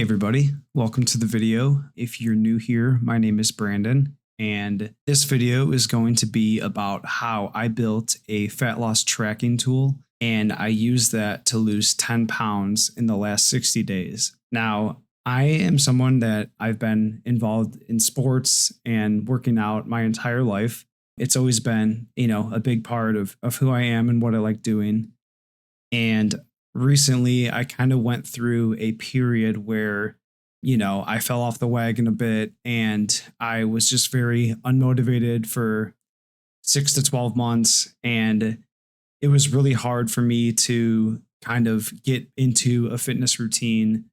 everybody, welcome to the video. If you're new here, my name is Brandon, and this video is going to be about how I built a fat loss tracking tool, and I used that to lose 10 pounds in the last 60 days. Now, I am someone that I've been involved in sports and working out my entire life. It's always been, a big part of who I am and what I like doing. And recently, I kind of went through a period where, I fell off the wagon a bit and I was just very unmotivated for 6 to 12 months. And it was really hard for me to kind of get into a fitness routine.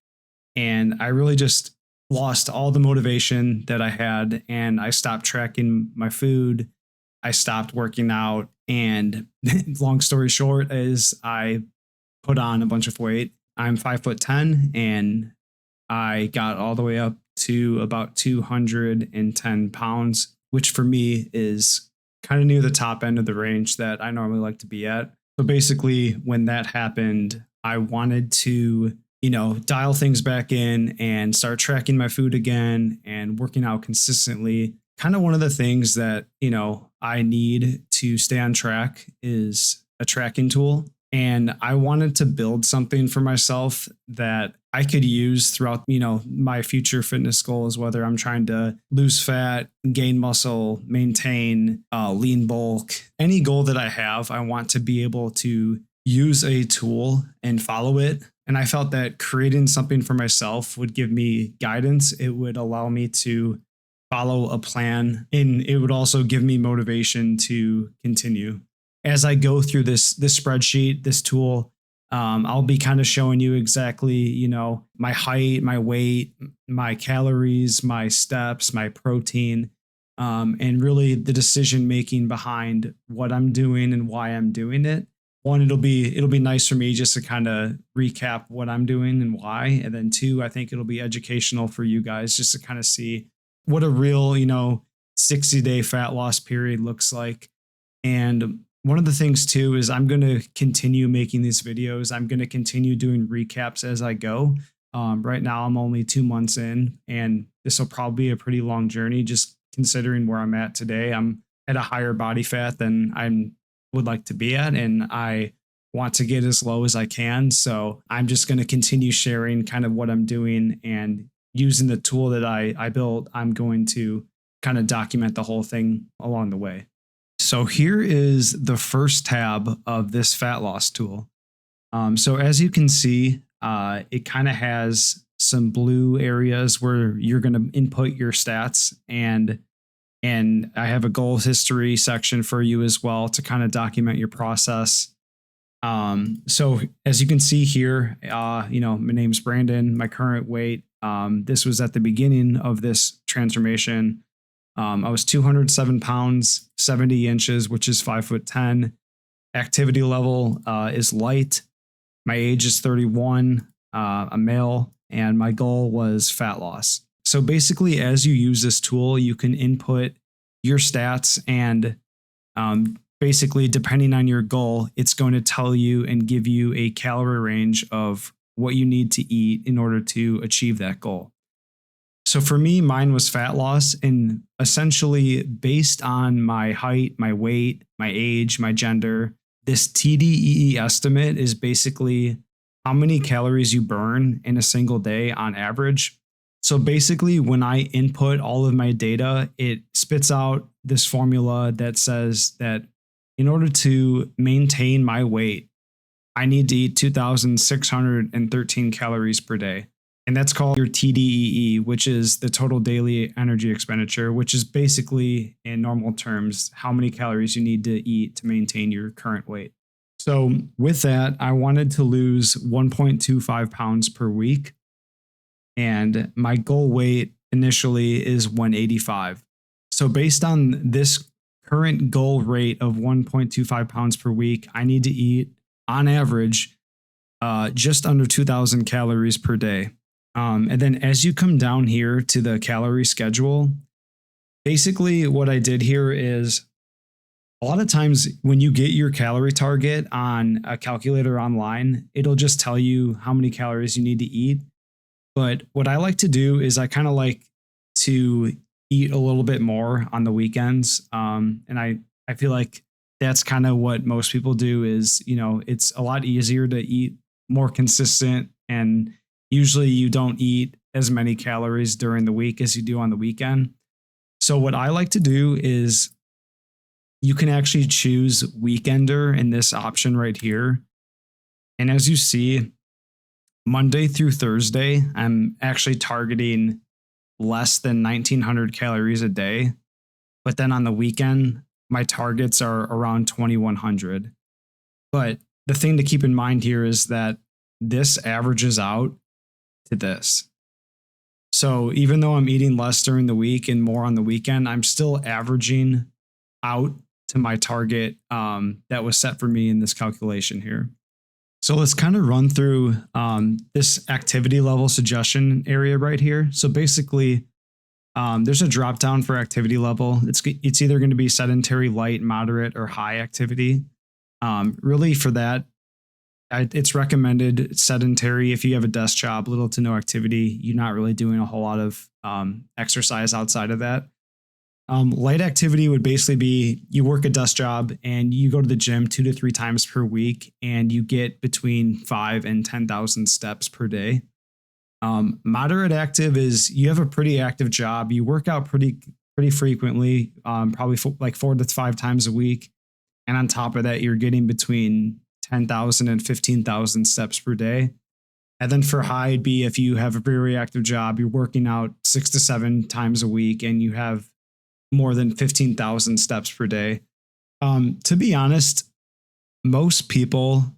And I really just lost all the motivation that I had. And I stopped tracking my food. I stopped working out. And long story short is I put on a bunch of weight. I'm 5'10" and I got all the way up to about 210 pounds, which for me is kind of near the top end of the range that I normally like to be at. So basically, when that happened, I wanted to, dial things back in and start tracking my food again and working out consistently. Kind of one of the things that, I need to stay on track is a tracking tool. And I wanted to build something for myself that I could use throughout, my future fitness goals, whether I'm trying to lose fat, gain muscle, maintain lean bulk, any goal that I have, I want to be able to use a tool and follow it. And I felt that creating something for myself would give me guidance. It would allow me to follow a plan, and it would also give me motivation to continue. As I go through this spreadsheet, this tool, I'll be kind of showing you exactly, my height, my weight, my calories, my steps, my protein, and really the decision making behind what I'm doing and why I'm doing it. One, it'll be nice for me just to kind of recap what I'm doing and why. And then two, I think it'll be educational for you guys just to kind of see what a real, 60-day fat loss period looks like. And one of the things too is I'm going to continue making these videos. I'm going to continue doing recaps as I go. Right now, I'm only 2 months in, and this will probably be a pretty long journey just considering where I'm at today. I'm at a higher body fat than I would like to be at, and I want to get as low as I can. So I'm just going to continue sharing kind of what I'm doing, and using the tool that I built, I'm going to kind of document the whole thing along the way. So here is the first tab of this fat loss tool. So as you can see, it kind of has some blue areas where you're going to input your stats, and I have a goals history section for you as well to kind of document your process. So as you can see here, my name's Brandon, my current weight. This was at the beginning of this transformation. I was 207 pounds, 70 inches, which is 5'10". Activity level is light. My age is 31, a male, and my goal was fat loss. So basically, as you use this tool, you can input your stats, and basically, depending on your goal, it's going to tell you and give you a calorie range of what you need to eat in order to achieve that goal. So for me, mine was fat loss, and essentially based on my height, my weight, my age, my gender, this TDEE estimate is basically how many calories you burn in a single day on average. So basically, when I input all of my data, it spits out this formula that says that in order to maintain my weight, I need to eat 2,613 calories per day. And that's called your TDEE, which is the total daily energy expenditure, which is basically, in normal terms, how many calories you need to eat to maintain your current weight. So with that, I wanted to lose 1.25 pounds per week. And my goal weight initially is 185. So based on this current goal rate of 1.25 pounds per week, I need to eat, on average, just under 2,000 calories per day. And then as you come down here to the calorie schedule, basically what I did here is a lot of times when you get your calorie target on a calculator online, it'll just tell you how many calories you need to eat. But what I like to do is I kind of like to eat a little bit more on the weekends. And I feel like that's kind of what most people do is, it's a lot easier to eat more consistent. And usually you don't eat as many calories during the week as you do on the weekend. So what I like to do is you can actually choose weekender in this option right here. And as you see, Monday through Thursday, I'm actually targeting less than 1900 calories a day. But then on the weekend, my targets are around 2100. But the thing to keep in mind here is that this averages out to this. So even though I'm eating less during the week and more on the weekend, I'm still averaging out to my target that was set for me in this calculation here. So let's kind of run through this activity level suggestion area right here. So basically, there's a drop down for activity level. It's either going to be sedentary, light, moderate, or high activity. Really, for that, it's recommended sedentary if you have a desk job, little to no activity. You're not really doing a whole lot of exercise outside of that. Light activity would basically be you work a desk job and you go to the gym 2 to 3 times per week and you get between 5 and 10,000 steps per day. Moderate active is you have a pretty active job. You work out pretty frequently, probably like 4 to 5 times a week. And on top of that, you're getting between 10,000 and 15,000 steps per day. And then for high, it'd be if you have a very active job, you're working out 6 to 7 times a week and you have more than 15,000 steps per day. To be honest, most people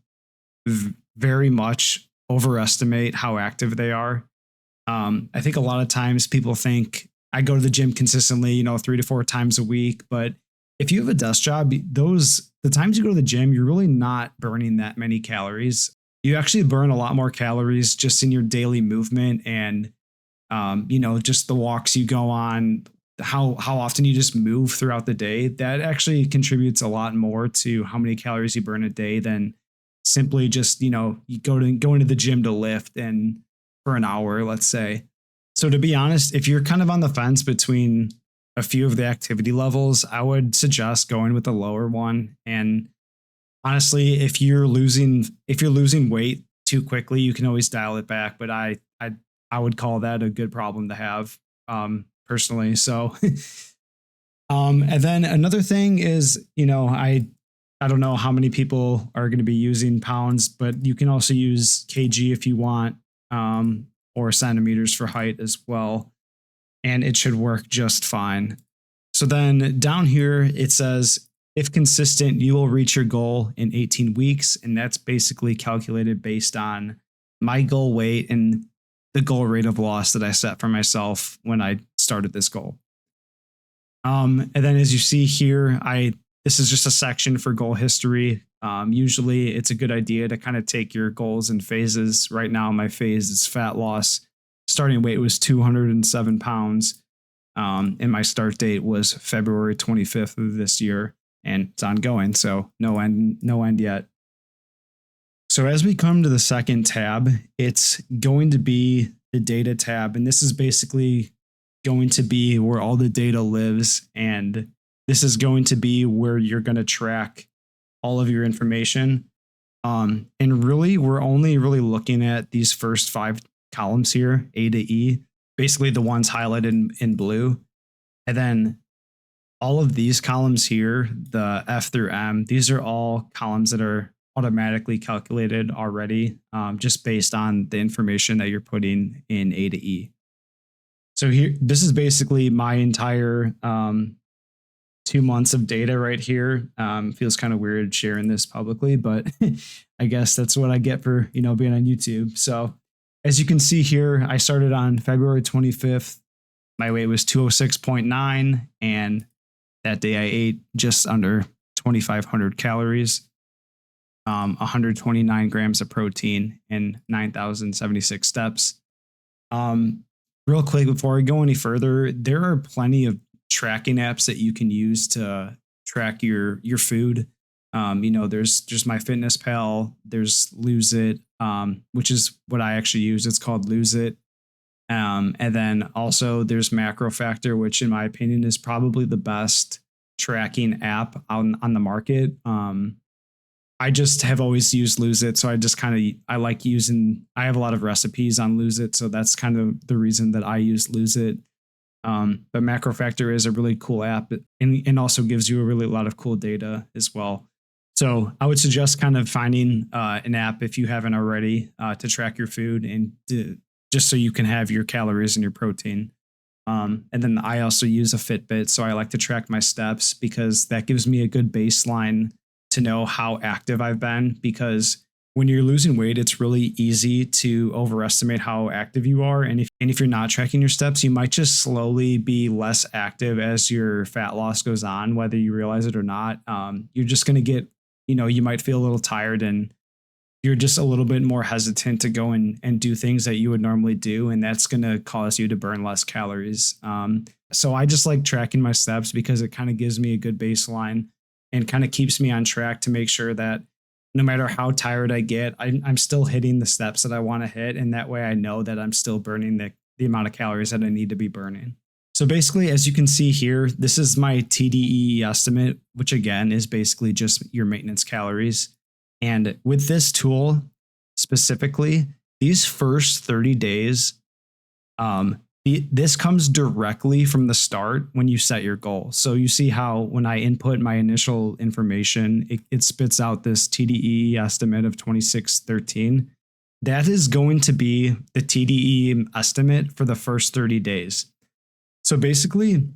very much overestimate how active they are. I think a lot of times people think I go to the gym consistently, 3 to 4 times a week. But if you have a desk job, the times you go to the gym, you're really not burning that many calories. You actually burn a lot more calories just in your daily movement and, just the walks you go on, how often you just move throughout the day. That actually contributes a lot more to how many calories you burn a day than simply just, you go into the gym to lift and for an hour, let's say. So to be honest, if you're kind of on the fence between a few of the activity levels, I would suggest going with the lower one. And honestly, if you're losing weight too quickly, you can always dial it back. But I would call that a good problem to have, personally. So, and then another thing is, I don't know how many people are going to be using pounds, but you can also use kg if you want, or centimeters for height as well. And it should work just fine. So then down here, it says, if consistent, you will reach your goal in 18 weeks. And that's basically calculated based on my goal weight and the goal rate of loss that I set for myself when I started this goal. And then as you see here, this is just a section for goal history. Usually it's a good idea to kind of take your goals in phases. Right now, my phase is fat loss. Starting weight was 207 pounds. And my start date was February 25th of this year, and it's ongoing. So no end yet. So as we come to the second tab, it's going to be the data tab. And this is basically going to be where all the data lives. And this is going to be where you're going to track all of your information. And really, we're only really looking at these first 5 columns here, A to E, basically the ones highlighted in blue. And then all of these columns here, the F through M, these are all columns that are automatically calculated already, just based on the information that you're putting in A to E. So here, this is basically my entire 2 months of data right here. Feels kind of weird sharing this publicly, but I guess that's what I get for, being on YouTube. So as you can see here, I started on February 25th. My weight was 206.9, and that day I ate just under 2,500 calories, 129 grams of protein, and 9,076 steps. Real quick, before I go any further, there are plenty of tracking apps that you can use to track your food. There's just MyFitnessPal, there's Lose It, which is what I actually use. It's called Lose It. And then also there's Macro Factor, which in my opinion is probably the best tracking app on the market. I just have always used Lose It, so I just kind of I like using. I have a lot of recipes on Lose It, so that's kind of the reason that I use Lose It. But Macro Factor is a really cool app, and also gives you a really lot of cool data as well. So I would suggest kind of finding an app if you haven't already to track your food and just so you can have your calories and your protein. And then I also use a Fitbit, so I like to track my steps because that gives me a good baseline to know how active I've been. Because when you're losing weight, it's really easy to overestimate how active you are. And if you're not tracking your steps, you might just slowly be less active as your fat loss goes on, whether you realize it or not. You're just going to get, you might feel a little tired and you're just a little bit more hesitant to go and do things that you would normally do. And that's going to cause you to burn less calories. So I just like tracking my steps because it kind of gives me a good baseline and kind of keeps me on track to make sure that no matter how tired I get, I'm still hitting the steps that I want to hit. And that way I know that I'm still burning the amount of calories that I need to be burning. So basically, as you can see here, this is my TDEE estimate, which again is basically just your maintenance calories. And with this tool specifically, these first 30 days, this comes directly from the start when you set your goal. So you see how when I input my initial information, it spits out this TDEE estimate of 2613. That is going to be the TDEE estimate for the first 30 days. So basically,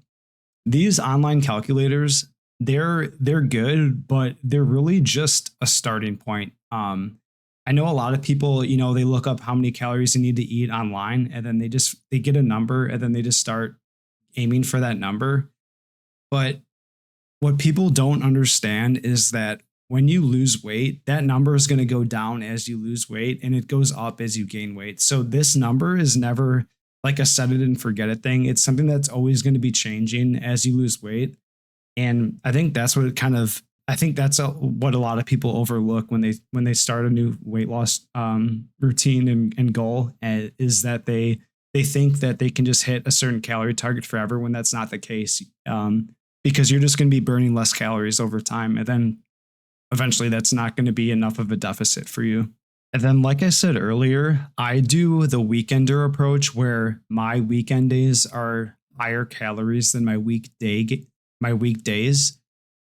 these online calculators, they're good, but they're really just a starting point. I know a lot of people, they look up how many calories they need to eat online, and then they get a number, and then they just start aiming for that number. But what people don't understand is that when you lose weight, that number is going to go down as you lose weight, and it goes up as you gain weight. So this number is never like a set it and forget it thing. It's something that's always going to be changing as you lose weight. And I think that's what what a lot of people overlook when they start a new weight loss routine and goal, is that they think that they can just hit a certain calorie target forever, when that's not the case. Because you're just going to be burning less calories over time. And then eventually that's not going to be enough of a deficit for you. And then, like I said earlier, I do the weekender approach where my weekend days are higher calories than my weekdays.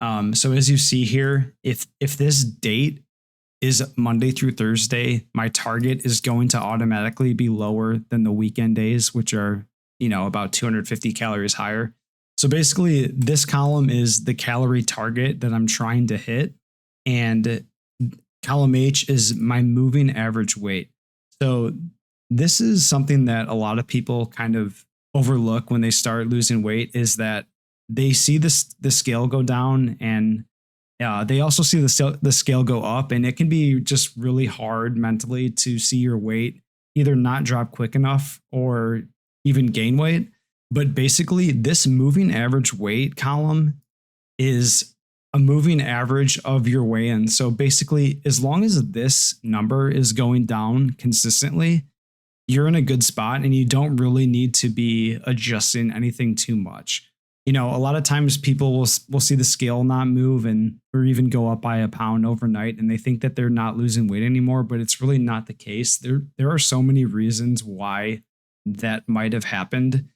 So as you see here, if this date is Monday through Thursday, my target is going to automatically be lower than the weekend days, which are, about 250 calories higher. So basically, this column is the calorie target that I'm trying to hit. And column H is my moving average weight. So this is something that a lot of people kind of overlook when they start losing weight, is that they see the scale go down, and they also see the scale go up, and it can be just really hard mentally to see your weight either not drop quick enough or even gain weight. But basically, this moving average weight column is a moving average of your weigh-in. So basically, as long as this number is going down consistently, you're in a good spot, and you don't really need to be adjusting anything too much. A lot of times people will see the scale not move or even go up by a pound overnight, and they think that they're not losing weight anymore, but it's really not the case. There are so many reasons why that might have happened,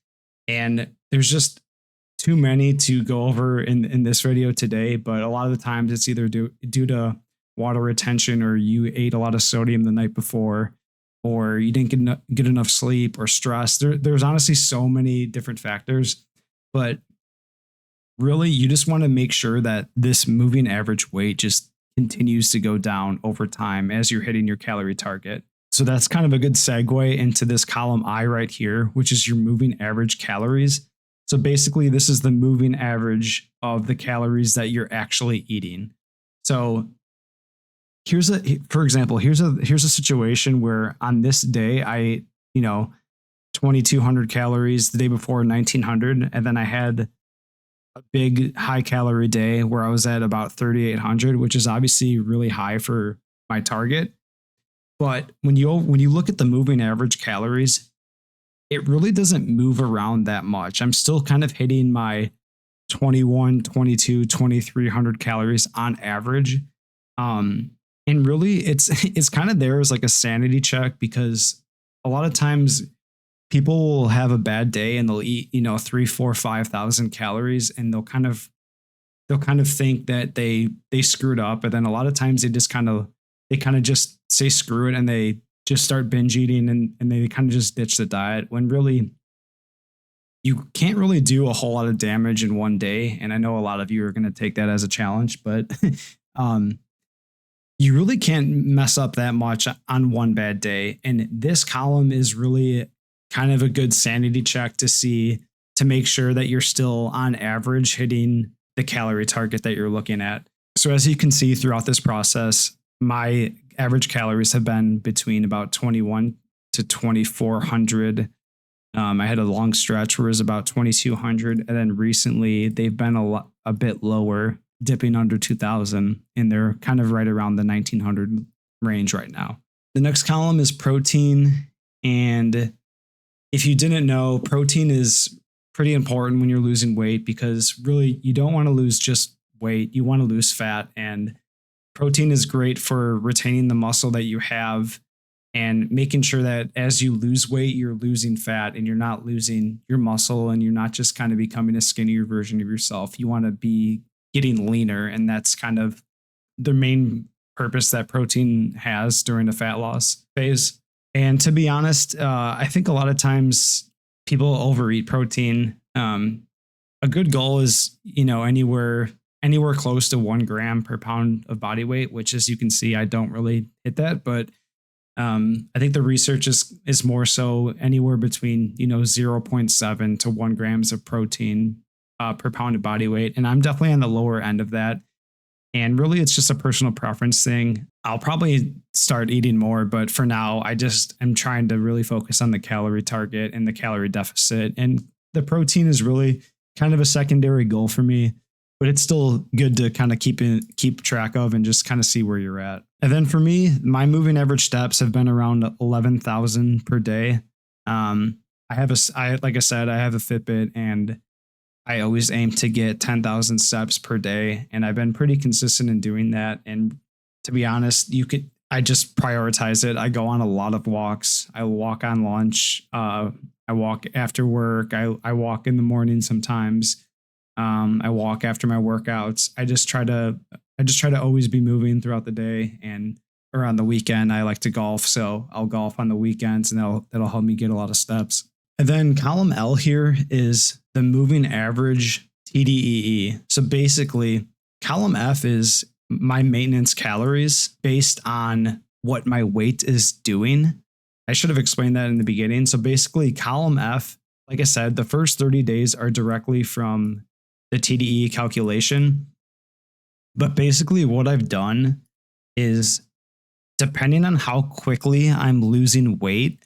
and there's just too many to go over in this video today. But a lot of the times it's either due to water retention, or you ate a lot of sodium the night before, or you didn't get enough sleep, or stress. There's honestly so many different factors, but really you just want to make sure that this moving average weight just continues to go down over time as you're hitting your calorie target. So that's kind of a good segue into this column I right here, which is your moving average calories. So basically, this is the moving average of the calories that you're actually eating. So for example, here's a situation where on this day I ate, 2,200 calories, the day before 1,900, and then I had a big high calorie day where I was at about 3,800, which is obviously really high for my target. But when you look at the moving average calories, it really doesn't move around that much. I'm still kind of hitting my 21, 22, 2300 calories on average. Um, and really it's kind of there as like a sanity check because a lot of times people will have a bad day and they'll eat, 3, 4, 5,000 calories and they'll kind of think that they screwed up. But then a lot of times they kind of just say screw it and they just start binge eating and they kind of just ditch the diet when really you can't really do a whole lot of damage in one day. And I know a lot of you are going to take that as a challenge, but um, you really can't mess up that much on one bad day. And this column is really kind of a good sanity check to make sure that you're still on average hitting the calorie target that you're looking at. So as you can see throughout this process, my average calories have been between about 21 to 2,400. I had a long stretch where it was about 2,200, and then recently they've been a bit lower, dipping under 2,000, and they're kind of right around the 1,900 range right now. The next column is protein, and if you didn't know, protein is pretty important when you're losing weight because really you don't want to lose just weight, you want to lose fat, and protein is great for retaining the muscle that you have and making sure that as you lose weight, you're losing fat and you're not losing your muscle and you're not just kind of becoming a skinnier version of yourself. You want to be getting leaner. And that's kind of the main purpose that protein has during the fat loss phase. And to be honest, I think a lot of times people overeat protein. A good goal is, anywhere close to 1 gram per pound of body weight, which as you can see, I don't really hit that, but I think the research is more so anywhere between 0.7 to 1 grams of protein per pound of body weight, and I'm definitely on the lower end of that. And really, it's just a personal preference thing. I'll probably start eating more, but for now, I'm trying to really focus on the calorie target and the calorie deficit, and the protein is really kind of a secondary goal for me. But it's still good to kind of keep track of and just kind of see where you're at. And then for me, my moving average steps have been around 11,000 per day. Like I said, I have a Fitbit and I always aim to get 10,000 steps per day. And I've been pretty consistent in doing that. And to be honest, I just prioritize it. I go on a lot of walks. I walk on lunch. I walk after work. I walk in the morning sometimes. I walk after my workouts. I just try to always be moving throughout the day, and or on the weekend I like to golf, so I'll golf on the weekends, and that'll help me get a lot of steps. And then column L here is the moving average TDEE. So basically, column F is my maintenance calories based on what my weight is doing. I should have explained that in the beginning. So basically, column F, like I said, the first 30 days are directly from the TDE calculation. But basically what I've done is, depending on how quickly I'm losing weight,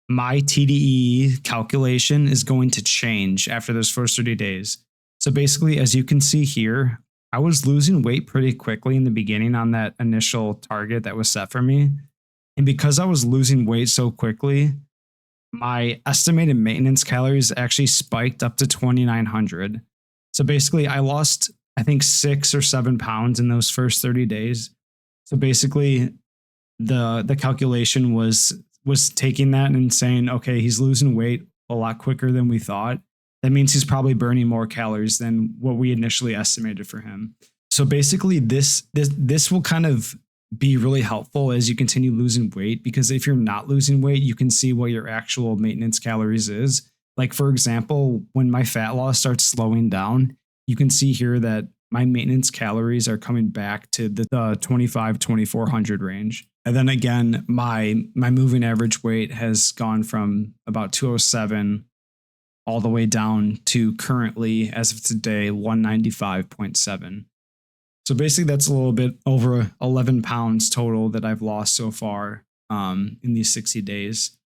my TDE calculation is going to change after those first 30 days. So basically, as you can see here, I was losing weight pretty quickly in the beginning on that initial target that was set for me. And because I was losing weight so quickly, my estimated maintenance calories actually spiked up to 2,900. So basically, I lost, I think, 6 or 7 pounds in those first 30 days. So basically, the calculation was taking that and saying, okay, he's losing weight a lot quicker than we thought. That means he's probably burning more calories than what we initially estimated for him. So basically, this will kind of be really helpful as you continue losing weight, because if you're not losing weight, you can see what your actual maintenance calories is. Like, for example, when my fat loss starts slowing down, you can see here that my maintenance calories are coming back to the 2,400 range. And then again, my moving average weight has gone from about 207 all the way down to currently, as of today, 195.7. So basically, that's a little bit over 11 pounds total that I've lost so far in these 60 days.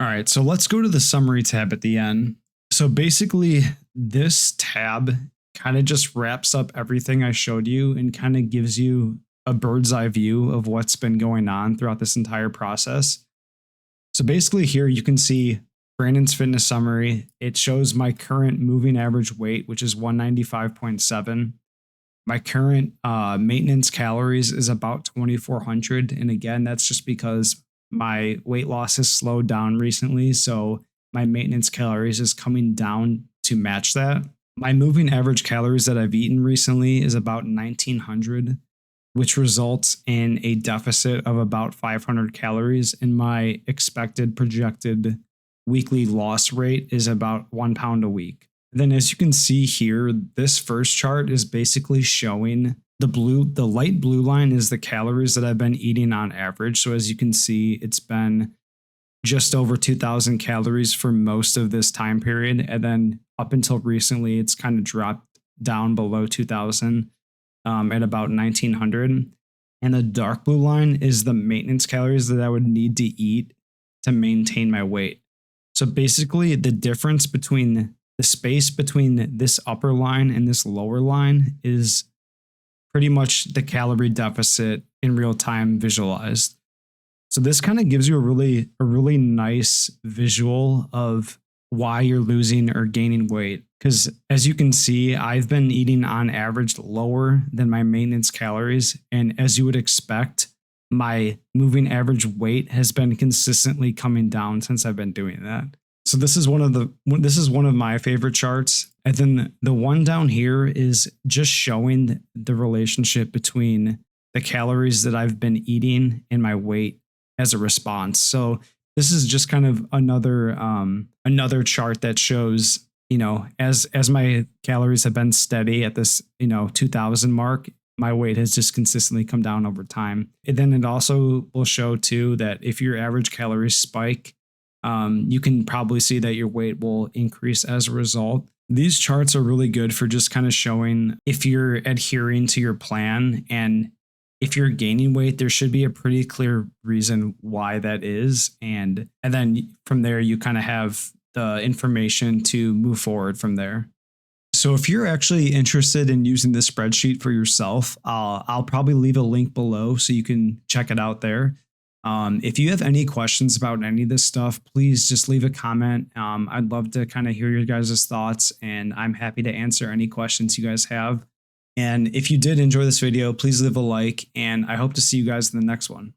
All right, so let's go to the summary tab at the end. So basically, this tab kind of just wraps up everything I showed you and kind of gives you a bird's eye view of what's been going on throughout this entire process. So basically here you can see Brandon's fitness summary. It shows my current moving average weight, which is 195.7. My current maintenance calories is about 2,400. And again, that's just because my weight loss has slowed down recently. So my maintenance calories is coming down to match that. My moving average calories that I've eaten recently is about 1,900, which results in a deficit of about 500 calories. And my expected projected weekly loss rate is about 1 pound a week. Then as you can see here, this first chart is basically showing the light blue line is the calories that I've been eating on average. So as you can see, it's been just over 2,000 calories for most of this time period. And then up until recently, it's kind of dropped down below 2,000 at about 1,900. And the dark blue line is the maintenance calories that I would need to eat to maintain my weight. So basically the difference between the space between this upper line and this lower line is pretty much the calorie deficit in real time visualized. So this kind of gives you a really nice visual of why you're losing or gaining weight. Because as you can see, I've been eating on average lower than my maintenance calories. And as you would expect, my moving average weight has been consistently coming down since I've been doing that. So this is one of my favorite charts. And then the one down here is just showing the relationship between the calories that I've been eating and my weight as a response. So this is just kind of another chart that shows, as my calories have been steady at this, 2,000 mark, my weight has just consistently come down over time. And then it also will show too that if your average calories spike, you can probably see that your weight will increase as a result. These charts are really good for just kind of showing if you're adhering to your plan, and if you're gaining weight, there should be a pretty clear reason why that is. And then from there, you kind of have the information to move forward from there. So if you're actually interested in using this spreadsheet for yourself, I'll probably leave a link below so you can check it out there. If you have any questions about any of this stuff, please just leave a comment. I'd love to kind of hear your guys' thoughts, and I'm happy to answer any questions you guys have. And if you did enjoy this video, please leave a like, and I hope to see you guys in the next one.